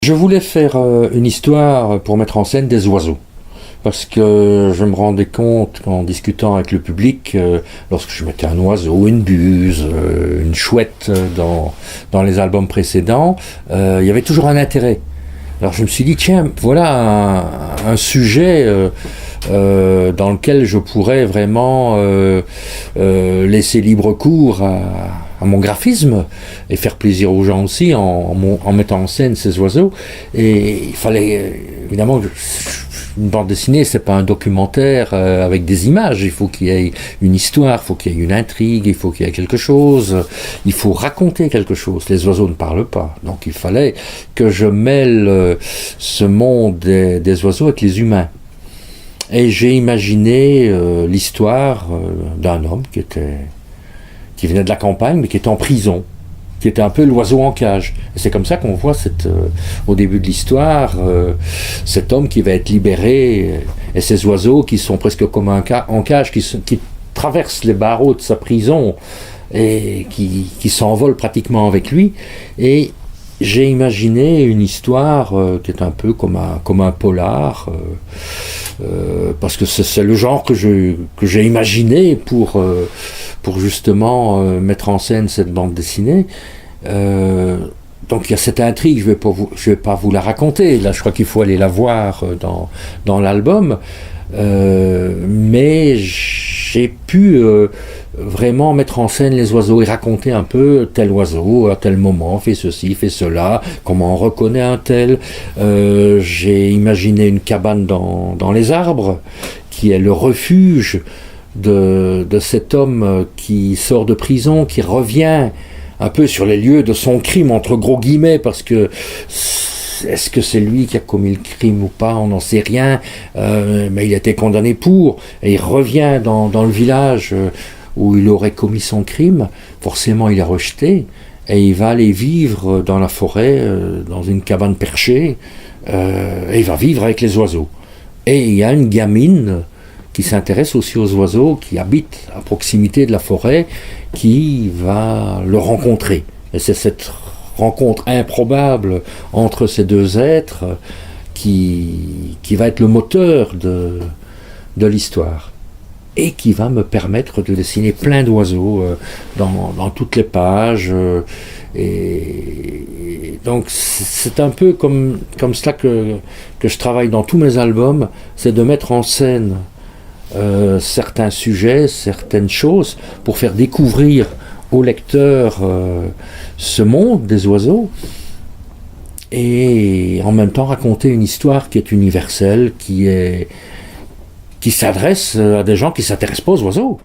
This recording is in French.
Je voulais faire une histoire pour mettre en scène des oiseaux. Parce que je me rendais compte qu'en discutant avec le public, lorsque je mettais un oiseau, une buse, une chouette dans les albums précédents, il y avait toujours un intérêt. Alors je me suis dit, tiens, voilà un sujet dans lequel je pourrais vraiment laisser libre cours à mon graphisme et faire plaisir aux gens aussi en mettant en scène ces oiseaux. Et il fallait évidemment une bande dessinée, c'est pas un documentaire avec des images. Il faut qu'il y ait une histoire, il faut qu'il y ait une intrigue, il faut qu'il y ait quelque chose. Il faut raconter quelque chose. Les oiseaux ne parlent pas, donc il fallait que je mêle ce monde des oiseaux avec les humains. Et j'ai imaginé l'histoire d'un homme qui venait de la campagne, mais qui était en prison, qui était un peu l'oiseau en cage. Et c'est comme ça qu'on voit au début de l'histoire, cet homme qui va être libéré, et ces oiseaux qui sont presque comme en cage, qui traversent les barreaux de sa prison, et qui s'envolent pratiquement avec lui. Et j'ai imaginé une histoire qui est un peu comme un polar, parce que c'est le genre que j'ai imaginé pour justement mettre en scène cette bande dessinée. Donc il y a cette intrigue, je vais pas vous la raconter, là je crois qu'il faut aller la voir dans l'album, mais j'ai pu vraiment mettre en scène les oiseaux et raconter un peu tel oiseau à tel moment fait ceci, fait cela, comment on reconnaît un tel. J'ai imaginé une cabane dans les arbres qui est le refuge de cet homme qui sort de prison, qui revient un peu sur les lieux de son crime, entre gros guillemets, parce que est-ce que c'est lui qui a commis le crime ou pas, on n'en sait rien, mais il a été condamné pour, et il revient dans le village où il aurait commis son crime. Forcément il est rejeté, et il va aller vivre dans la forêt, dans une cabane perchée, et il va vivre avec les oiseaux. Et il y a une gamine qui s'intéresse aussi aux oiseaux, qui habite à proximité de la forêt, qui va le rencontrer. Et c'est cette rencontre improbable entre ces deux êtres qui va être le moteur de l'histoire. Et qui va me permettre de dessiner plein d'oiseaux dans toutes les pages. Et donc c'est un peu comme cela que je travaille dans tous mes albums, c'est de mettre en scène certains sujets, certaines choses, pour faire découvrir au lecteur ce monde des oiseaux, et en même temps raconter une histoire qui est universelle, qui s'adresse à des gens qui ne s'intéressent pas aux oiseaux.